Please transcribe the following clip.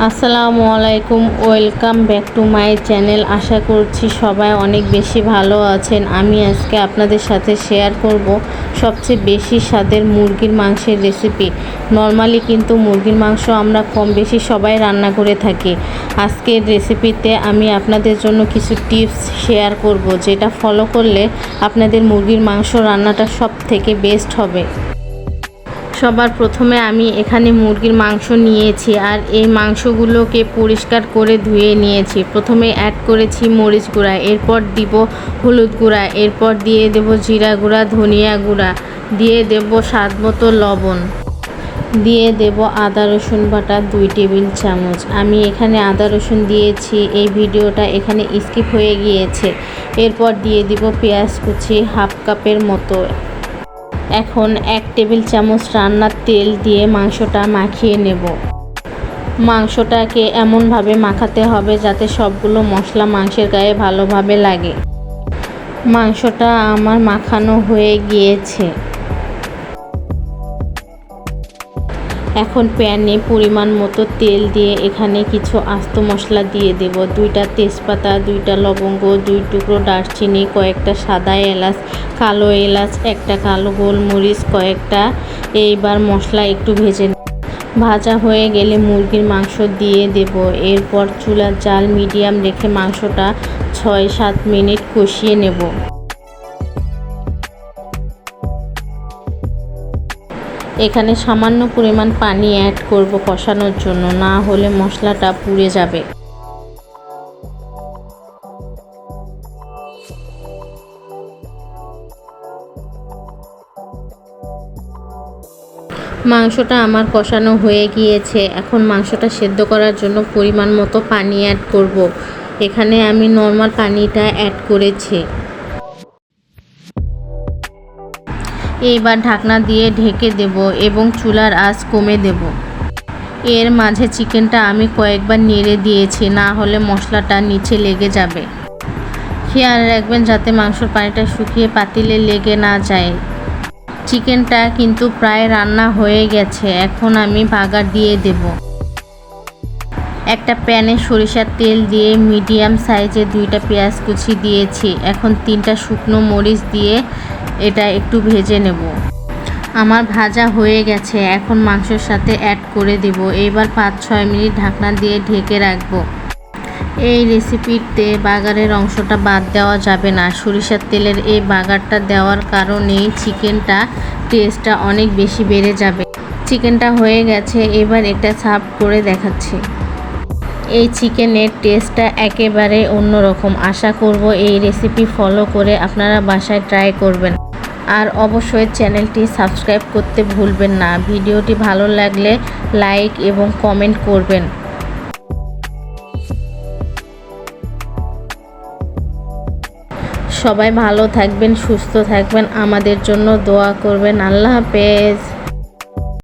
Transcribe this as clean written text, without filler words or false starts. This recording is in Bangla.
আসসালামু আলাইকুম, welcome back to my channel. আশা করছি সবাই অনেক বেশি ভালো আছেন। আমি আজকে আপনাদের সাথে শেয়ার করব সবচেয়ে বেশি স্বাদের মুরগির মাংসের রেসিপি। নর্মালি কিন্তু মুরগির মাংস আমরা কম বেশি সবাই রান্না করে থাকি। আজকের রেসিপিতে আমি আপনাদের জন্য কিছু টিপস শেয়ার করব, যেটা ফলো করলে আপনাদের মুরগির মাংস রান্নাটা সব থেকে বেস্ট হবে। সবার প্রথমে আমি এখানে মুরগির মাংস নিয়েছি, আর এই মাংসগুলোকে পরিষ্কার করে ধুয়ে নিয়েছি। প্রথমে অ্যাড করেছি মরিচ গুঁড়া, এরপর দিব হলুদ গুঁড়া, এরপর দিয়ে দেব জিরা গুঁড়া, ধনিয়া গুঁড়া, দিয়ে দেব স্বাদ মতো লবণ, দিয়ে দেব আদা রসুন বাটা 2 টেবিল চামচ। আমি এখানে আদা রসুন দিয়েছি, এই ভিডিওটা এখানে স্কিপ হয়ে গিয়েছে। এরপর দিয়ে দিব পেঁয়াজ কুচি হাফ কাপের মতো। এখন 1 টেবিল চামচ রান্নার তেল দিয়ে মাংসটা মাখিয়ে নেব। মাংসটাকে এমনভাবে মাখাতে হবে যাতে সবগুলো মশলা মাংসের গায়ে ভালোভাবে লাগে। মাংসটা আমার মাখানো হয়ে গিয়েছে। এখন প্যানে পরিমাণ মতো তেল দিয়ে এখানে কিছু আস্ত মশলা দিয়ে দেব। 2টা তেজপাতা, 2টা লবঙ্গ, 2 টুকরো দারচিনি, কয়েকটা সাদা এলাচ, কালো এলাচ, একটা কালো গোলমরিচ, কয়েকটা। এইবার মশলা একটু ভাজা হয়ে গেলে মুরগির মাংস দিয়ে দেব। এরপর চুলার জাল মিডিয়াম রেখে মাংসটা 6-7 মিনিট কষিয়ে নেব। এখানে সামান্য পরিমাণ পানি অ্যাড করব কষানোর জন্য, না হলে মশলাটা পুড়ে যাবে। মাংসটা আমার কষানো হয়ে গিয়েছে। এখন মাংসটা সেদ্ধ করার জন্য পরিমাণ মতো পানি অ্যাড করব। এখানে আমি নর্মাল পানিটা অ্যাড করেছি। এবার ঢাকনা দিয়ে ঢেকে দেব এবং চুলার আঁচ কমে দেব। এর মাঝে চিকেনটা আমি কয়েকবার নেড়ে দিয়েছি, না হলে মশলাটা নিচে লেগে যাবে। খেয়াল রাখবেন যাতে মাংসর পানিটা শুকিয়ে পাতিলে লেগে না যায়। চিকেনটা কিন্তু প্রায় রান্না হয়ে গেছে। এখন আমি বাগার দিয়ে দেব। একটা প্যানে সরিষার তেল দিয়ে মিডিয়াম সাইজে 2টা পেঁয়াজ কুচি দিয়েছি। এখন 3টা শুকনো মরিচ দিয়ে এটা একটু ভেজে নেব। আমার ভাজা হয়ে গেছে। এখন মাংসের সাথে অ্যাড করে দেব। এবার 5-6 মিনিট ঢাকনা দিয়ে ঢেকে রাখবো। এই রেসিপিতে বাগারের অংশটা বাদ দেওয়া যাবে না। সরিষার তেলের এই বাগারটা দেওয়ার কারণেই চিকেনটা টেস্টটা অনেক বেশি বেড়ে যাবে। চিকেনটা হয়ে গেছে, এবার একটা সার্ভ করে দেখাচ্ছি। এই চিকেনের টেস্টটা একেবারে অন্যরকম। আশা করব এই রেসিপি ফলো করে আপনারা বাসায় ট্রাই করবেন। আর অবশ্যই চ্যানেলটি সাবস্ক্রাইব করতে ভুলবেন না। ভিডিওটি ভালো লাগলে লাইক এবং কমেন্ট করবেন। সবাই ভালো থাকবেন, সুস্থ থাকবেন, আমাদের জন্য দোয়া করবেন। আল্লাহ হাফেজ।